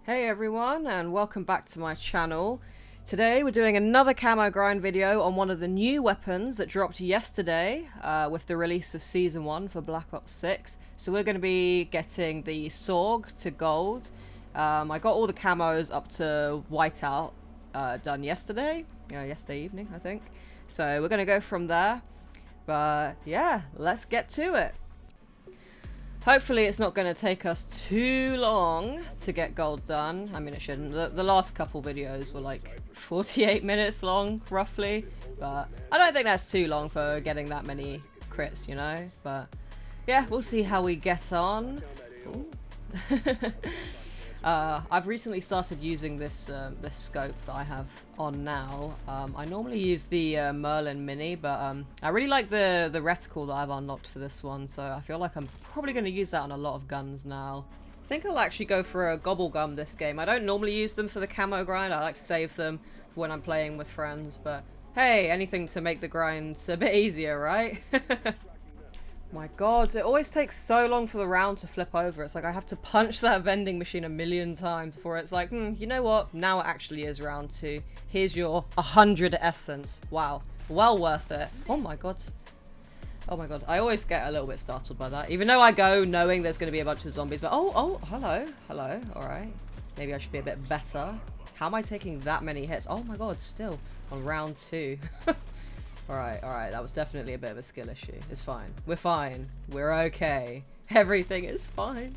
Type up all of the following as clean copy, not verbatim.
Hey everyone, and welcome back to my channel. Today we're doing another camo grind video on one of the new weapons that dropped yesterday with the release of Season 1 for Black Ops 6. So we're going to be getting the SAUG to gold. I got all the camos up to whiteout done yesterday evening I think. So we're going to go from there. But yeah, let's get to it. Hopefully it's not going to take us too long to get gold done. I mean, it shouldn't. The last couple videos were like 48 minutes long, roughly. But I don't think that's too long for getting that many crits, you know? But yeah, we'll see how we get on. I've recently started using this this scope that I have on now. I normally use the Merlin Mini, but I really like the reticle that I've unlocked for this one, so I feel like I'm probably going to use that on a lot of guns now. I think I'll actually go for a gobble gum this game. I don't normally use them for the camo grind. I like to save them for when I'm playing with friends, but hey, anything to make the grinds a bit easier, right? My god, it always takes so long for the round to flip over. It's like I have to punch that vending machine a million times before it's like, you know what? Now it actually is round 2. Here's your 100 essence. Wow. Well worth it. Oh my god. Oh my god. I always get a little bit startled by that. Even though I go knowing there's going to be a bunch of zombies. But oh, hello. Hello. Alright. Maybe I should be a bit better. How am I taking that many hits? Oh my god, still on round 2. Alright, that was definitely a bit of a skill issue. It's fine. We're fine. We're okay. Everything is fine.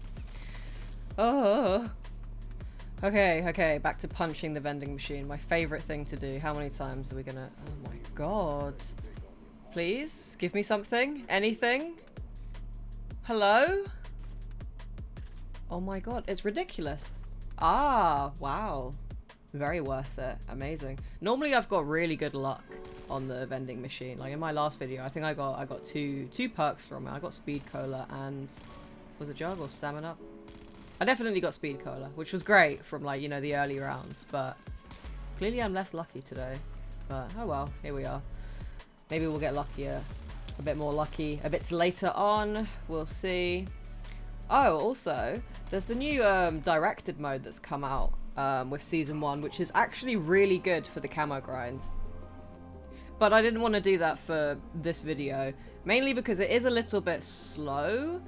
Oh. Okay, back to punching the vending machine. My favorite thing to do. How many times are we gonna... Oh my god. Please? Give me something? Anything? Hello? Oh my god, it's ridiculous. Ah, wow. Very worth it. Amazing. Normally I've got really good luck on the vending machine. Like in my last video, I think I got two perks from it. I got speed cola and was it jug or stamina? I definitely got speed cola, which was great from, like, you know, the early rounds, but clearly I'm less lucky today. But oh well, here we are. Maybe we'll get luckier, a bit more lucky a bit later on. We'll see. Oh, also there's the new directed mode that's come out with Season 1, which is actually really good for the camo grinds. But I didn't want to do that for this video, mainly because it is a little bit slow.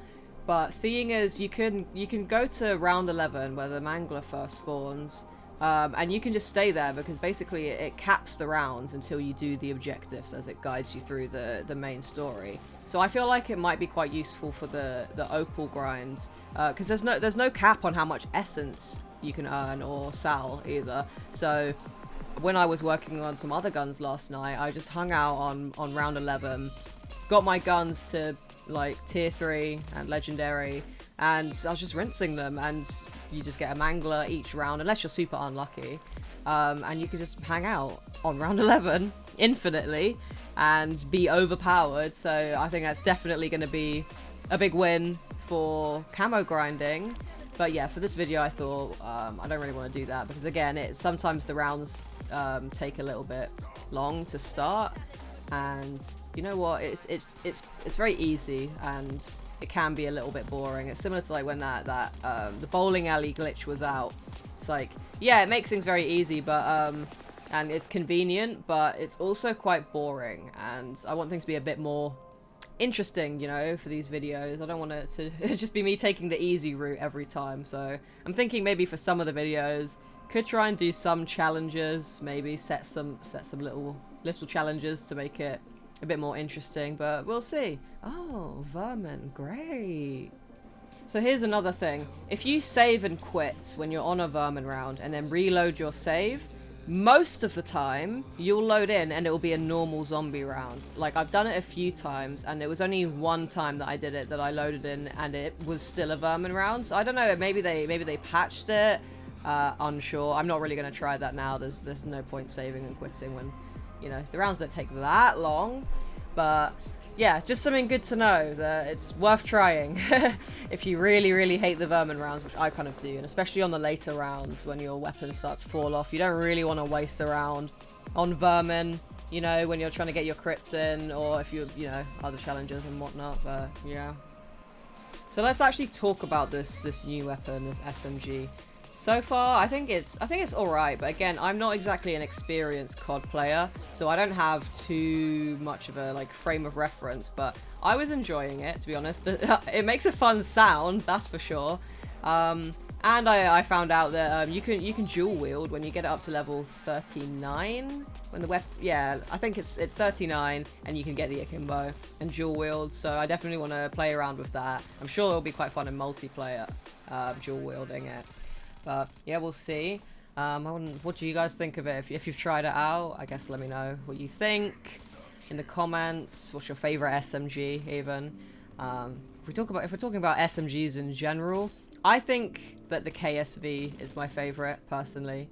But seeing as you can go to round 11 where the mangler first spawns, and you can just stay there because basically it caps the rounds until you do the objectives as it guides you through the main story. So I feel like it might be quite useful for the opal grind, because there's no cap on how much essence you can earn, or sal either. So when I was working on some other guns last night, I just hung out on round 11, got my guns to like tier 3 and legendary, and I was just rinsing them, and you just get a mangler each round unless you're super unlucky, and you can just hang out on round 11 infinitely and be overpowered. So I think that's definitely going to be a big win for camo grinding. But yeah, for this video I thought I don't really want to do that because, again, sometimes the rounds take a little bit long to start, and you know what, it's very easy and it can be a little bit boring. It's similar to like when the bowling alley glitch was out. It's like, yeah, it makes things very easy, but and it's convenient, but it's also quite boring, and I want things to be a bit more interesting, you know, for these videos. I don't want it to just be me taking the easy route every time. So I'm thinking maybe for some of the videos could try and do some challenges, maybe set some little challenges to make it a bit more interesting, but we'll see. Oh, vermin, great. So here's another thing. If you save and quit when you're on a vermin round and then reload your save, most of the time you'll load in and it will be a normal zombie round. Like, I've done it a few times, and it was only one time that I did it that I loaded in and it was still a vermin round. So I don't know, maybe they patched it. Unsure. I'm not really going to try that now. There's no point saving and quitting when, you know, the rounds don't take that long. But yeah, just something good to know that it's worth trying if you really hate the vermin rounds, which I kind of do, and especially on the later rounds when your weapons start to fall off. You don't really want to waste a round on vermin, you know, when you're trying to get your crits in, or if you know, other challenges and whatnot. But yeah. So let's actually talk about this new weapon, this SMG. So far, I think it's alright, but again, I'm not exactly an experienced COD player, so I don't have too much of a like frame of reference, but I was enjoying it, to be honest. It makes a fun sound, that's for sure. And I found out that you can dual wield when you get it up to level 39. When the weapon, yeah, I think it's 39, and you can get the akimbo and dual wield. So I definitely want to play around with that. I'm sure it'll be quite fun in multiplayer, dual wielding it. But yeah, we'll see. What do you guys think of it? If you've tried it out, I guess let me know what you think in the comments. What's your favorite SMG even? If we're talking about SMGs in general, I think that the KSV is my favorite personally.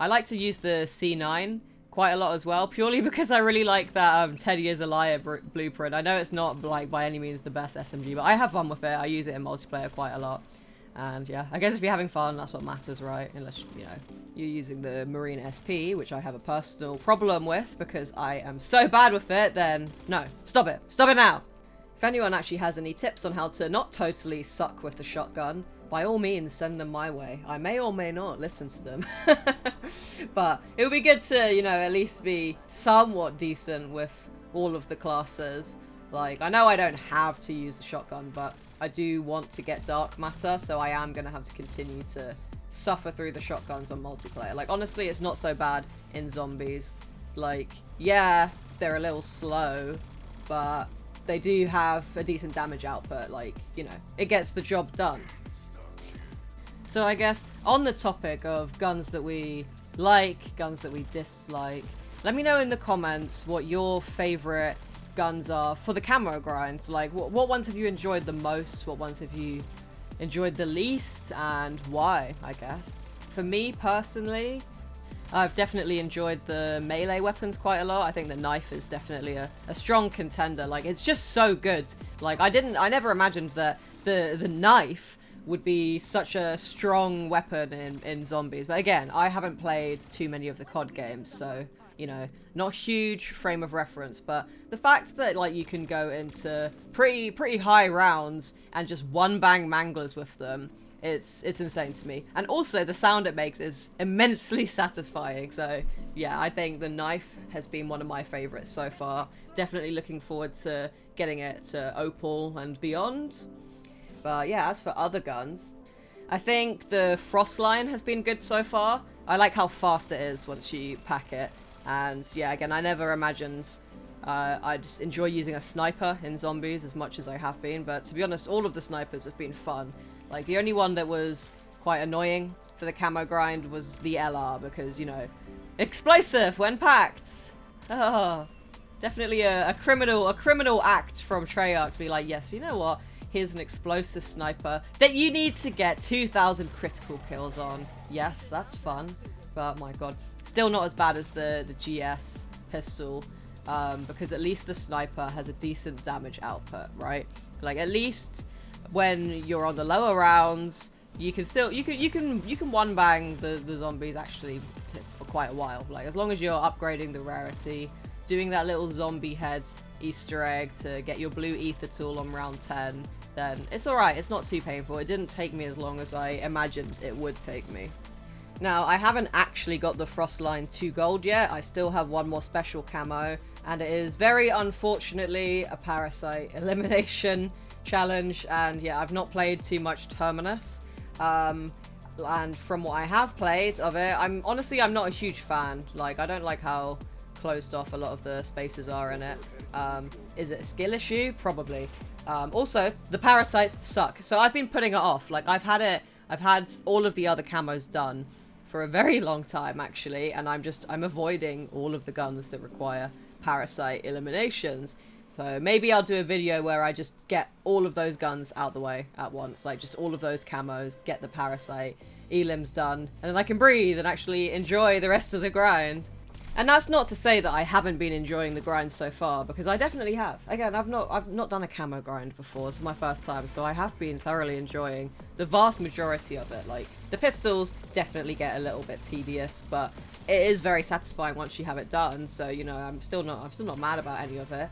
I like to use the C9 quite a lot as well, purely because I really like that 10 Years a Liar blueprint. I know it's not like by any means the best SMG, but I have fun with it. I use it in multiplayer quite a lot. And yeah, I guess if you're having fun, that's what matters, right? Unless, you know, you're using the Marine SP, which I have a personal problem with because I am so bad with it, then no, stop it. Stop it now. If anyone actually has any tips on how to not totally suck with the shotgun, by all means send them my way. I may or may not listen to them. But it would be good to, you know, at least be somewhat decent with all of the classes. Like, I know I don't have to use the shotgun, but I do want to get dark matter, so I am going to have to continue to suffer through the shotguns on multiplayer. Like, honestly, it's not so bad in zombies. Like, yeah, they're a little slow, but they do have a decent damage output. Like, you know, it gets the job done. So I guess on the topic of guns that we like, guns that we dislike, let me know in the comments what your favorite guns are for the camo grind. Like, what ones have you enjoyed the most? What ones have you enjoyed the least, and why, I guess? For me personally, I've definitely enjoyed the melee weapons quite a lot. I think the knife is definitely a strong contender. Like, it's just so good. Like, I never imagined that the knife would be such a strong weapon in zombies. But again, I haven't played too many of the COD games, so, you know, not huge frame of reference, but the fact that, like, you can go into pretty high rounds and just one bang manglers with them, it's insane to me. And also the sound it makes is immensely satisfying. So yeah, I think the knife has been one of my favorites so far. Definitely looking forward to getting it to Opal and beyond. But yeah, as for other guns, I think the Frostline has been good so far. I like how fast it is once you pack it. And yeah, again, I never imagined I'd enjoy using a sniper in zombies as much as I have been. But to be honest, all of the snipers have been fun. Like, the only one that was quite annoying for the camo grind was the LR because, you know, explosive when packed. Oh, definitely a criminal act from Treyarch to be like, yes, you know what? Here's an explosive sniper that you need to get 2,000 critical kills on. Yes, that's fun. But my god, still not as bad as the GS pistol, because at least the sniper has a decent damage output, right? Like, at least when you're on the lower rounds, you can still you can one bang the zombies actually for quite a while. Like, as long as you're upgrading the rarity, doing that little zombie head Easter egg to get your blue ether tool on round 10, then it's alright. It's not too painful. It didn't take me as long as I imagined it would take me. Now, I haven't actually got the Frostline 2 gold yet. I still have one more special camo, and it is very unfortunately a parasite elimination challenge. And yeah, I've not played too much Terminus, and from what I have played of it, I'm not a huge fan. Like, I don't like how closed off a lot of the spaces are in it. Is it a skill issue? Probably. Also, the parasites suck, so I've been putting it off. Like, I've had all of the other camos done for a very long time actually, and I'm avoiding all of the guns that require parasite eliminations. So maybe I'll do a video where I just get all of those guns out the way at once, like just all of those camos, get the parasite elims done, and then I can breathe and actually enjoy the rest of the grind. And that's not to say that I haven't been enjoying the grind so far, because I definitely have. Again, I've not done a camo grind before. This is my first time, so I have been thoroughly enjoying the vast majority of it. Like, the pistols definitely get a little bit tedious, but it is very satisfying once you have it done. So, you know, I'm still not mad about any of it.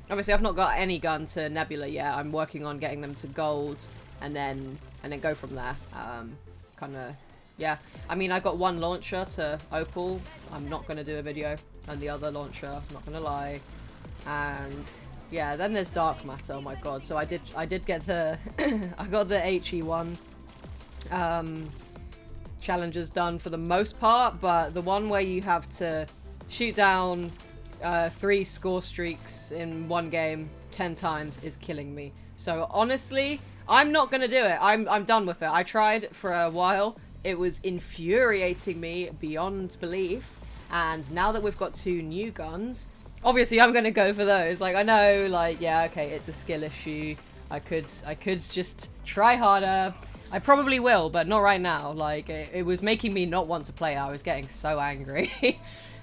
Obviously, I've not got any gun to Nebula yet. I'm working on getting them to gold, and then go from there. Kind of, yeah. I mean, I got one launcher to Opal. I'm not gonna do a video on the other launcher. I'm not gonna lie. And yeah, then there's dark matter. Oh my god. So I did get the I got the HE1 challenges done for the most part, but the one where you have to shoot down 3 score streaks in one game 10 times is killing me. So honestly, I'm not gonna do it. I'm done with it. I tried for a while. It was infuriating me beyond belief. And now that we've got 2 new guns, obviously I'm gonna go for those. Like, I know, like, yeah, okay, it's a skill issue. I could just try harder. I probably will, but not right now. Like, it was making me not want to play. I was getting so angry.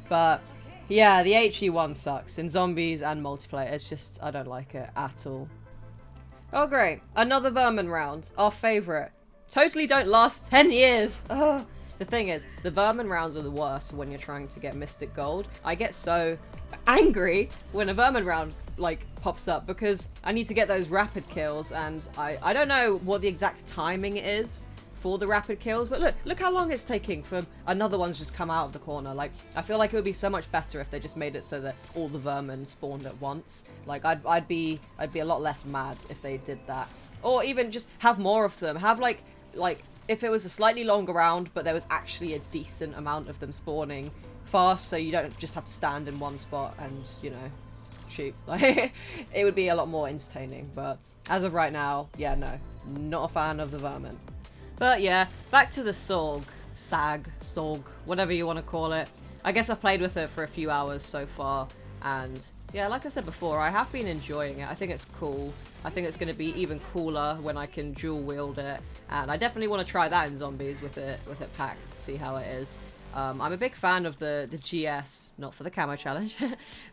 But yeah, the HE1 sucks in zombies and multiplayer. It's just, I don't like it at all. Oh great, another vermin round, our favourite. Totally don't last 10 years. Ugh. The thing is, the vermin rounds are the worst when you're trying to get Mystic Gold. I get so angry when a vermin round, like, pops up because I need to get those rapid kills, and I don't know what the exact timing is for the rapid kills, but look how long it's taking for another one's just come out of the corner. Like, I feel like it would be so much better if they just made it so that all the vermin spawned at once. Like, I'd be a lot less mad if they did that. Or even just have more of them. Have like if it was a slightly longer round, but there was actually a decent amount of them spawning fast, so you don't just have to stand in one spot and, you know, shoot. Like, it would be a lot more entertaining. But as of right now, yeah, no, not a fan of the vermin. But yeah, back to the SAUG, whatever you want to call it. I guess I've played with it for a few hours so far, and yeah, like I said before, I have been enjoying it. I think it's cool. I think it's going to be even cooler when I can dual wield it, and I definitely want to try that in zombies with it packed to see how it is. I'm a big fan of the GS, not for the camo challenge,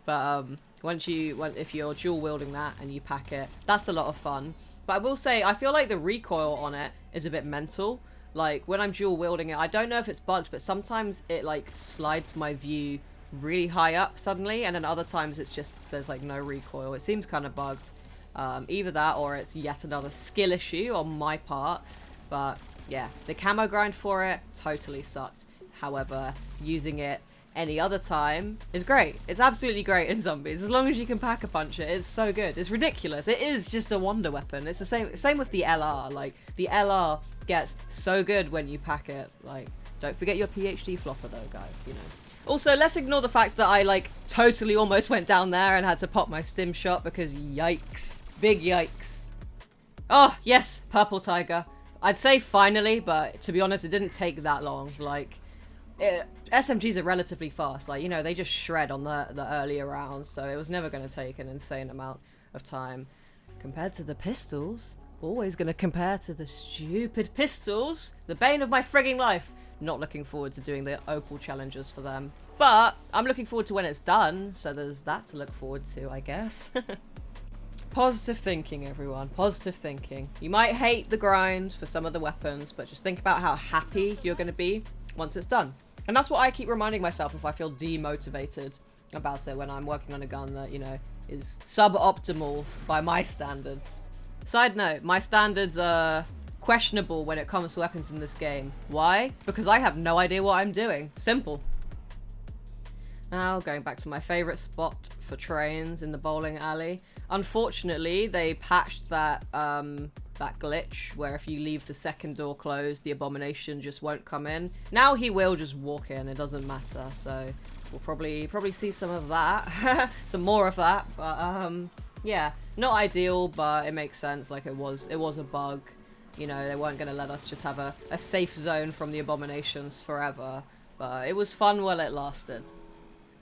but if you're dual wielding that and you pack it, that's a lot of fun. But I will say, I feel like the recoil on it is a bit mental. Like, when I'm dual wielding it, I don't know if it's bugged, but sometimes it, like, slides my view really high up suddenly, and then other times it's just, there's, like, no recoil. It seems kind of bugged. Either that, or it's yet another skill issue on my part. But, yeah, the camo grind for it totally sucked. However, using it any other time is great. It's absolutely great in zombies, as long as you can pack a punch it. It's so good. It's ridiculous. It is just a wonder weapon. It's the same with the LR. Like, the LR gets so good when you pack it. Like, don't forget your PhD flopper though, guys, you know. Also, let's ignore the fact that I, like, totally almost went down there and had to pop my stim shot because yikes. Big yikes. Oh, yes, purple tiger. I'd say finally, but to be honest, it didn't take that long. Like, SMGs are relatively fast, like, you know, they just shred on the earlier rounds, so it was never going to take an insane amount of time. Compared to the pistols, always going to compare to the stupid pistols, the bane of my frigging life. Not looking forward to doing the Opal challenges for them, but I'm looking forward to when it's done, so there's that to look forward to, I guess. Positive thinking, everyone. Positive thinking. You might hate the grind for some of the weapons, but just think about how happy you're going to be once it's done. And that's what I keep reminding myself if I feel demotivated about it when I'm working on a gun that, you know, is suboptimal by my standards. Side note, my standards are questionable when it comes to weapons in this game. Why? Because I have no idea what I'm doing. Simple. Now, going back to my favourite spot for trains in the bowling alley. Unfortunately, they patched that that glitch where if you leave the second door closed, the abomination just won't come in. Now he will just walk in, it doesn't matter, so we'll probably see some of that. Some more of that, but yeah, not ideal, but it makes sense. Like, it was a bug. You know, they weren't going to let us just have a safe zone from the abominations forever, but it was fun while it lasted.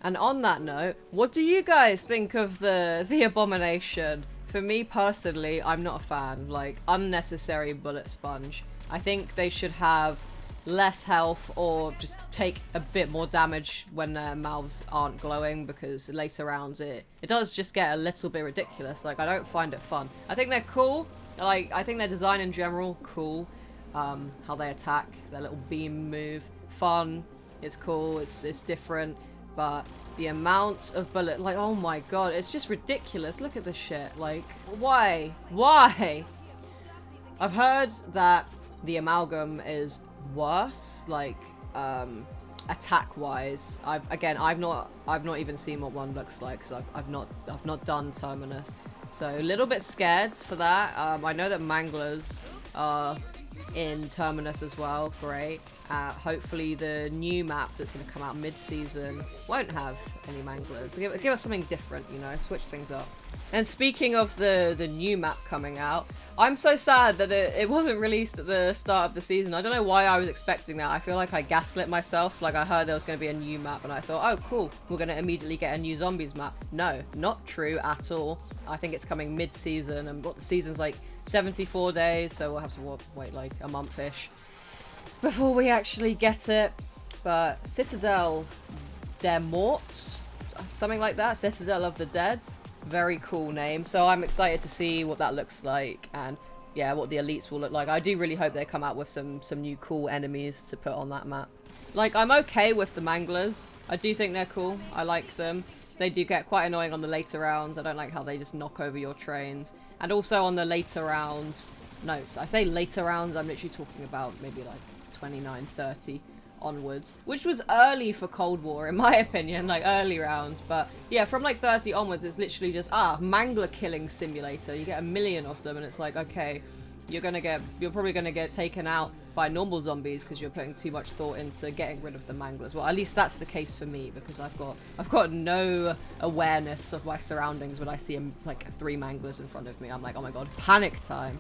And on that note, what do you guys think of the abomination? For me personally, I'm not a fan. Like, unnecessary bullet sponge. I think they should have less health or just take a bit more damage when their mouths aren't glowing, because later rounds it does just get a little bit ridiculous. Like, I don't find it fun. I think they're cool. Like, I think their design in general, cool. How they attack, their little beam move, fun. It's cool, it's different. but the amount of bullet, like, oh my god, it's just ridiculous. Look at this shit. Like, why? Why? I've heard that the amalgam is worse, like, attack-wise. I've not even seen what one looks like, because I've not done Terminus. So a little bit scared for that. I know that manglers are in Terminus as well. Great. Hopefully the new map that's going to come out mid-season won't have any manglers. Give us something different, you know, switch things up. And speaking of the new map coming out, I'm so sad that it wasn't released at the start of the season. I don't know why I was expecting that. I feel like I gaslit myself. Like, I heard there was going to be a new map and I thought, oh cool, we're going to immediately get a new zombies map. No, not true at all. I think it's coming mid-season, and what the season's like 74 days, so we'll have to wait like a month-ish before we actually get it. But Citadel des Morts, something like that, Citadel of the Dead. Very cool name, so I'm excited to see what that looks like, and yeah, what the elites will look like. I do really hope they come out with some new cool enemies to put on that map. Like, I'm okay with the manglers. I do think they're cool. I like them. They do get quite annoying on the later rounds. I don't like how they just knock over your trains. And also on the later rounds, no, I say later rounds, I'm literally talking about maybe like 29, 30 onwards, which was early for Cold War in my opinion, like early rounds. But yeah, from like 30 onwards, it's literally just mangler killing simulator. You get a million of them, and it's like, okay, you're probably gonna get taken out by normal zombies because you're putting too much thought into getting rid of the manglers. Well, at least that's the case for me, because I've got no awareness of my surroundings. When I see like 3 manglers in front of me, I'm like, oh my god, panic time.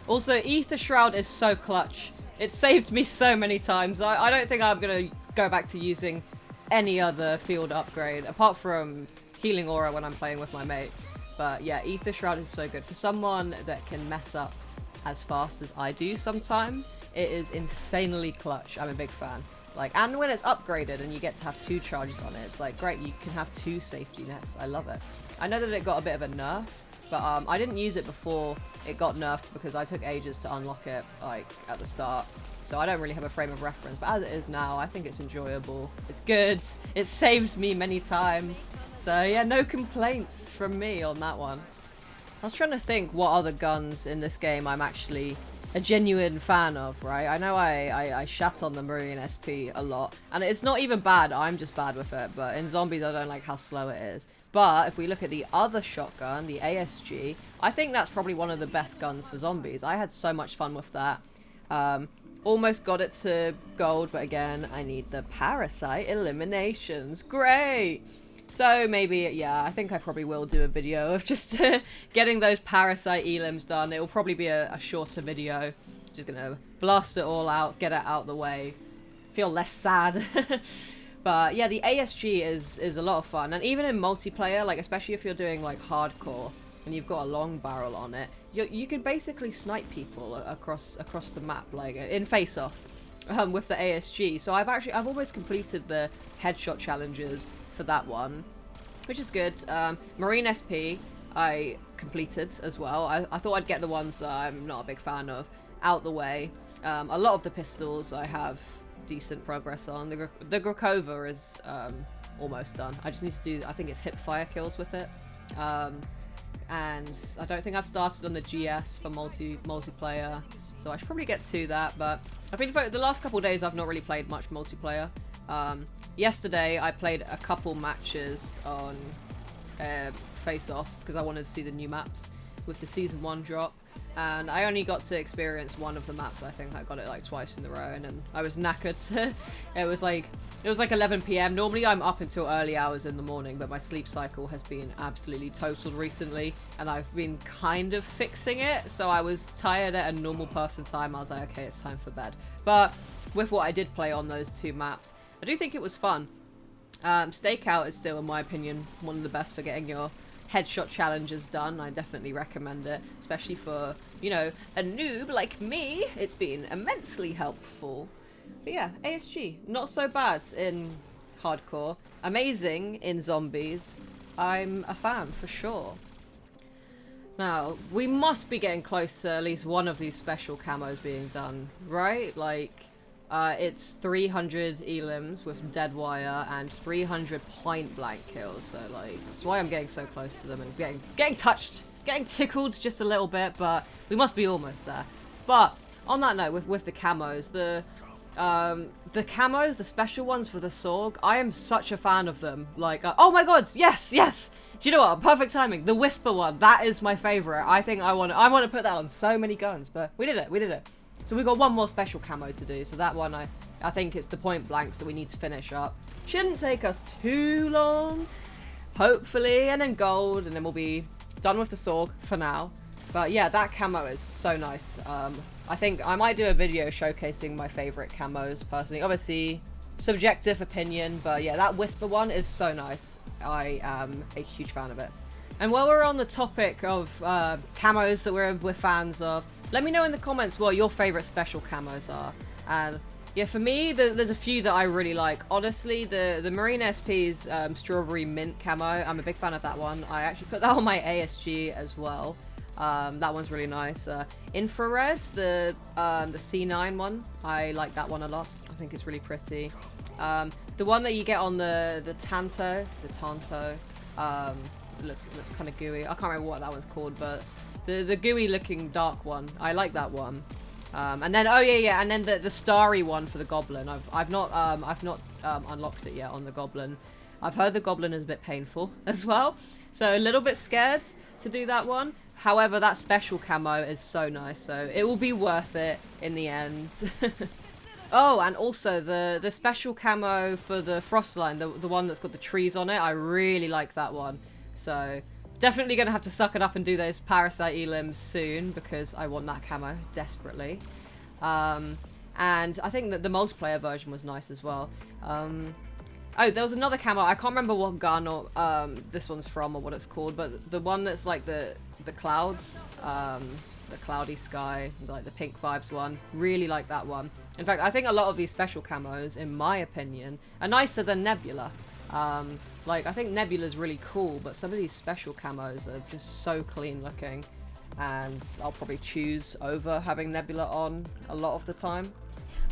Also, Ether Shroud is so clutch. It saved me so many times. I don't think I'm going to go back to using any other field upgrade, apart from Healing Aura when I'm playing with my mates. But yeah, Ether Shroud is so good. For someone that can mess up as fast as I do sometimes, it is insanely clutch. I'm a big fan. Like, and when it's upgraded and you get to have 2 charges on it, it's like, great, you can have 2 safety nets. I love it. I know that it got a bit of a nerf, but I didn't use it before it got nerfed because I took ages to unlock it, like, at the start. So I don't really have a frame of reference, but as it is now, I think it's enjoyable. It's good. It saves me many times. So yeah, no complaints from me on that one. I was trying to think what other guns in this game I'm actually a genuine fan of, right? I know I shat on the Marine SP a lot, and it's not even bad, I'm just bad with it, but in Zombies I don't like how slow it is. But if we look at the other shotgun, the ASG, I think that's probably one of the best guns for Zombies. I had so much fun with that. Almost got it to gold, but again, I need the parasite eliminations. Great! So maybe, yeah, I think I probably will do a video of just getting those parasite elims done. It will probably be a shorter video. Just gonna blast it all out, get it out of the way, feel less sad. But yeah, the ASG is a lot of fun, and even in multiplayer, like especially if you're doing like hardcore and you've got a long barrel on it, you can basically snipe people across the map, like in face off, with the ASG. So I've always completed the headshot challenges for that one, which is good. Marine SP I completed as well. I thought I'd get the ones that I'm not a big fan of out the way. A lot of the pistols I have decent progress on. The Grakova is almost done. I just need to do, I think it's hip fire kills with it. And I don't think I've started on the GS for multiplayer, so I should probably get to that. But I think for the last couple of days I've not really played much multiplayer. Yesterday I played a couple matches on Face Off because I wanted to see the new maps with the Season 1 drop, and I only got to experience one of the maps. I think I got it like twice in a row, and then I was knackered. It was like 11 PM. Normally I'm up until early hours in the morning, but my sleep cycle has been absolutely totaled recently, and I've been kind of fixing it. So I was tired at a normal person time. I was like, okay, it's time for bed. But with what I did play on those 2 maps, I do think it was fun. Stakeout is still, in my opinion, one of the best for getting your headshot challenges done. I definitely recommend it, especially for, you know, a noob like me. It's been immensely helpful. But yeah, ASG, not so bad in hardcore, amazing in Zombies. I'm a fan for sure. Now, we must be getting close to at least one of these special camos being done, right? Like, It's 300 elims with dead wire and 300 point blank kills. So like that's why I'm getting so close to them and getting touched, getting tickled just a little bit. But we must be almost there. But on that note, with the camos, the camos, the special ones for the SAUG, I am such a fan of them. Like, oh my god, yes, yes! Do you know what? Perfect timing. The Whisper one, that is my favorite. I think I want to put that on so many guns, but we did it. So we've got one more special camo to do. So that one, I think it's the point blanks that we need to finish up. Shouldn't take us too long, hopefully, and then gold, and then we'll be done with the SAUG for now. But yeah, that camo is so nice. I think I might do a video showcasing my favorite camos personally. Obviously, subjective opinion, but yeah, that Whisper one is so nice. I am a huge fan of it. And while we're on the topic of camos that we're fans of, let me know in the comments what your favorite special camos are. And yeah, for me, there's a few that I really like. Honestly, the Marine SP's Strawberry Mint camo, I'm a big fan of that one. I actually put that on my ASG as well. That one's really nice. Infrared, the C9 one, I like that one a lot. I think it's really pretty. The one that you get on the Tanto, looks kind of gooey. I can't remember what that one's called, but the gooey looking dark one, I like that one. And then and then the starry one for the Goblin. I've not unlocked it yet on the Goblin. I've heard the Goblin is a bit painful as well, so a little bit scared to do that one. However, that special camo is so nice, so it will be worth it in the end. Oh, and also the special camo for the Frostline, the one that's got the trees on it, I really like that one. So definitely going to have to suck it up and do those Parasite elims soon, because I want that camo desperately. And I think that the multiplayer version was nice as well. Oh, there was another camo. I can't remember what gun or this one's from or what it's called, but the one that's like the clouds, the cloudy sky, like the pink vibes one. Really like that one. In fact, I think a lot of these special camos, in my opinion, are nicer than Nebula. Like, I think Nebula's really cool, but some of these special camos are just so clean looking, and I'll probably choose over having Nebula on a lot of the time.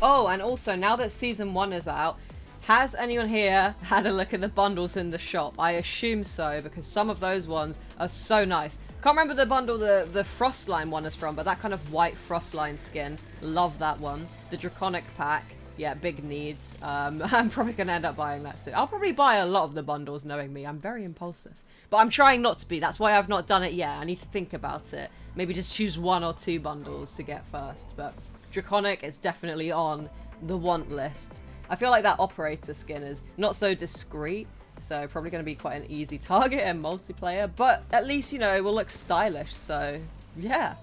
Oh, and also, now that Season 1 is out, has anyone here had a look at the bundles in the shop? I assume so, because some of those ones are so nice. Can't remember the bundle the Frostline one is from, but that kind of white Frostline skin, love that one. The Draconic pack, yeah, big needs. I'm probably going to end up buying that soon. I'll probably buy a lot of the bundles, knowing me. I'm very impulsive. But I'm trying not to be. That's why I've not done it yet. I need to think about it. Maybe just choose 1 or 2 bundles to get first. But Draconic is definitely on the want list. I feel like that Operator skin is not so discreet, so probably going to be quite an easy target in multiplayer, but at least, you know, it will look stylish, so yeah.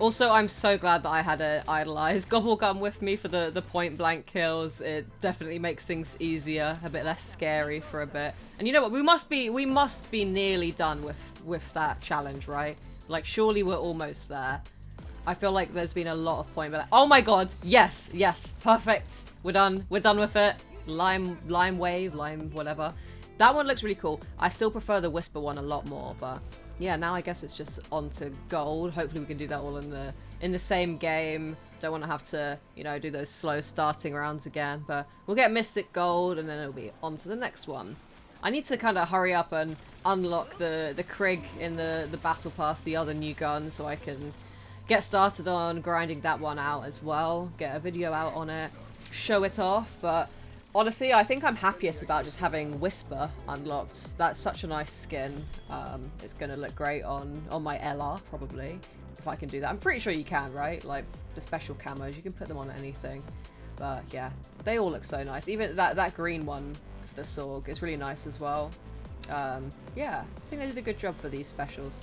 Also, I'm so glad that I had an idolized Gobblegum with me for the point blank kills. It definitely makes things easier, a bit less scary for a bit. And you know what, we must be nearly done with that challenge, right? Like, surely we're almost there. I feel like there's been a lot of point blank. Oh my god, yes, yes, perfect. We're done with it. Lime wave, lime whatever. That one looks really cool. I still prefer the Whisper one a lot more, but yeah, now I guess it's just on to gold. Hopefully we can do that all in the same game. Don't want to have to, you know, do those slow starting rounds again, but we'll get Mystic Gold and then it'll be on to the next one. I need to kind of hurry up and unlock the Krig in the Battle Pass, the other new gun, so I can get started on grinding that one out as well. Get a video out on it, show it off, but honestly, I think I'm happiest about just having Whisper unlocked. That's such a nice skin. It's going to look great on my LR, probably, if I can do that. I'm pretty sure you can, right? Like, the special camos, you can put them on anything. But, yeah, they all look so nice. Even that green one, the SAUG, is really nice as well. Yeah, I think they did a good job for these specials.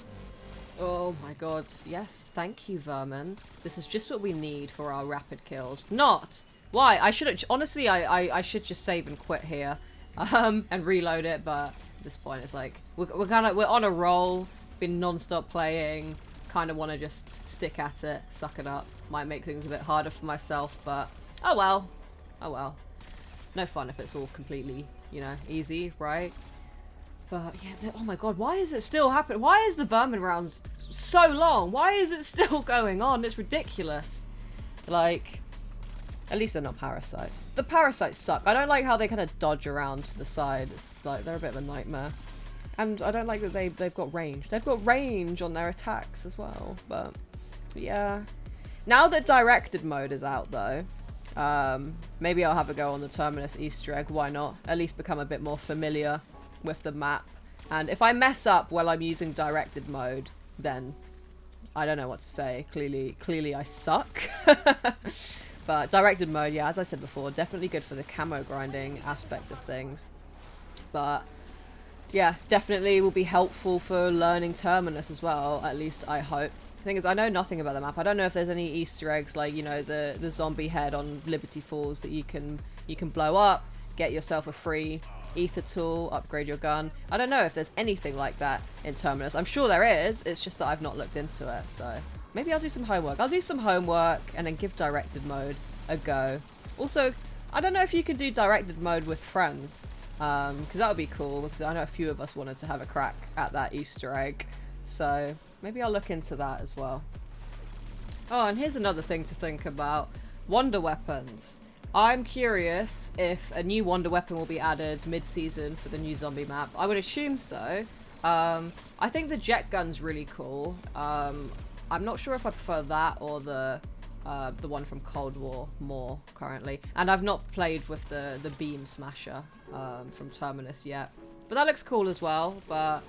Oh my god, yes, thank you, Vermin. This is just what we need for our rapid kills. Not! Why? I should honestly, I should just save and quit here, and reload it. But at this point, it's like we're on a roll. Been non-stop playing. Kind of want to just stick at it, suck it up. Might make things a bit harder for myself, but oh well, oh well. No fun if it's all completely, you know, easy, right? But yeah, oh my god, why is it still happening? Why is the Vermin rounds so long? Why is it still going on? It's ridiculous. Like, At least they're not parasites. The parasites suck. I don't like how they kind of dodge around to the side. It's like they're a bit of a nightmare. And I don't like that they've got range. They've got range on their attacks as well. But yeah. Now that directed mode is out though, maybe I'll have a go on the Terminus Easter egg. Why not? At least become a bit more familiar with the map. And if I mess up while I'm using directed mode, then I don't know what to say. Clearly I suck. But directed mode, yeah, as I said before, definitely good for the camo grinding aspect of things. But yeah, definitely will be helpful for learning Terminus as well, at least I hope. The thing is, I know nothing about the map. I don't know if there's any Easter eggs, like, you know, the zombie head on Liberty Falls that you can blow up, get yourself a free ether tool, upgrade your gun. I don't know if there's anything like that in Terminus. I'm sure there is, it's just that I've not looked into it, so maybe I'll do some homework. I'll do some homework and then give directed mode a go. Also, I don't know if you can do directed mode with friends, because that would be cool, because I know a few of us wanted to have a crack at that Easter egg, so maybe I'll look into that as well. Oh, and here's another thing to think about. Wonder weapons. I'm curious if a new wonder weapon will be added mid-season for the new zombie map. I would assume so. I think the jet gun's really cool. I'm not sure if I prefer that or the one from Cold War more currently. And I've not played with the beam smasher from Terminus yet. But that looks cool as well. But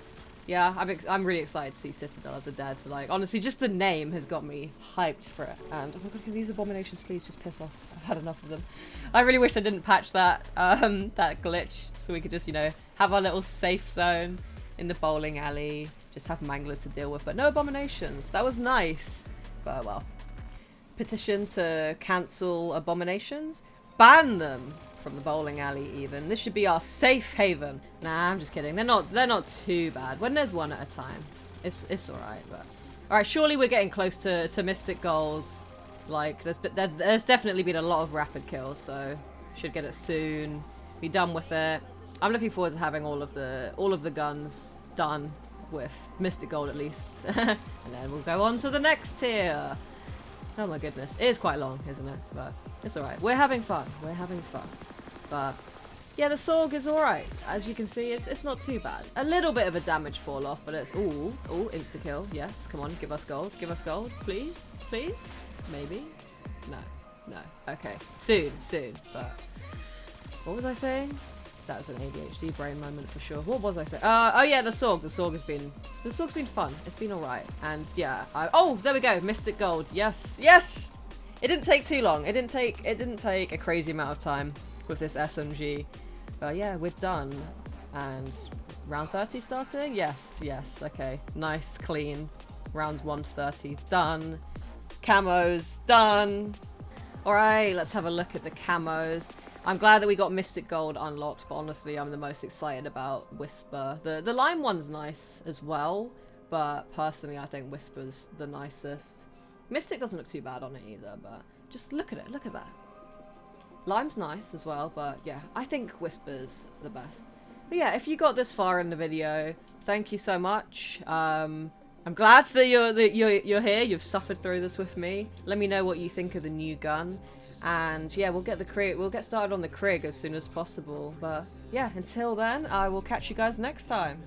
yeah, I'm really excited to see Citadel of the Dead. So, like, honestly, just the name has got me hyped for it. And oh my god, can these abominations please just piss off? I've had enough of them. I really wish I didn't patch that that glitch, so we could just, you know, have our little safe zone in the bowling alley, just have manglers to deal with, but no abominations. That was nice. But well, petition to cancel abominations, ban them from the bowling alley even. This should be our safe haven. Nah, I'm just kidding. They're not too bad. When there's one at a time, it's alright. But alright, surely we're getting close to Mystic Golds. Like there's definitely been a lot of rapid kills, so should get it soon. Be done with it. I'm looking forward to having all of the guns done with Mystic Gold at least, and then we'll go on to the next tier. Oh my goodness, it is quite long, isn't it? But it's alright. We're having fun. We're having fun. But yeah, the SAUG is alright. As you can see, it's not too bad. A little bit of a damage fall off, but it's ooh, insta kill. Yes, come on, give us gold. Give us gold, please, please. Maybe. No. Okay, soon. But what was I saying? That was an ADHD brain moment for sure. What was I saying? Oh yeah, the SAUG. The SAUG's been fun. It's been alright. And yeah, oh, there we go. Mystic Gold. Yes. It didn't take too long. It didn't take a crazy amount of time with this SMG. But yeah, we're done. And round 30 starting? Yes. Okay. Nice, clean. Rounds 1 to 30 done. Camos done. Alright, let's have a look at the camos. I'm glad that we got Mystic Gold unlocked, but honestly, I'm the most excited about Whisper. The lime one's nice as well, but personally, I think Whisper's the nicest. Mystic doesn't look too bad on it either, but just look at it. Look at that. Lime's nice as well, but yeah, I think Whisper's the best. But yeah, if you got this far in the video, thank you so much. I'm glad that you're here. You've suffered through this with me. Let me know what you think of the new gun, and yeah, we'll get started on the Krig as soon as possible. But yeah, until then, I will catch you guys next time.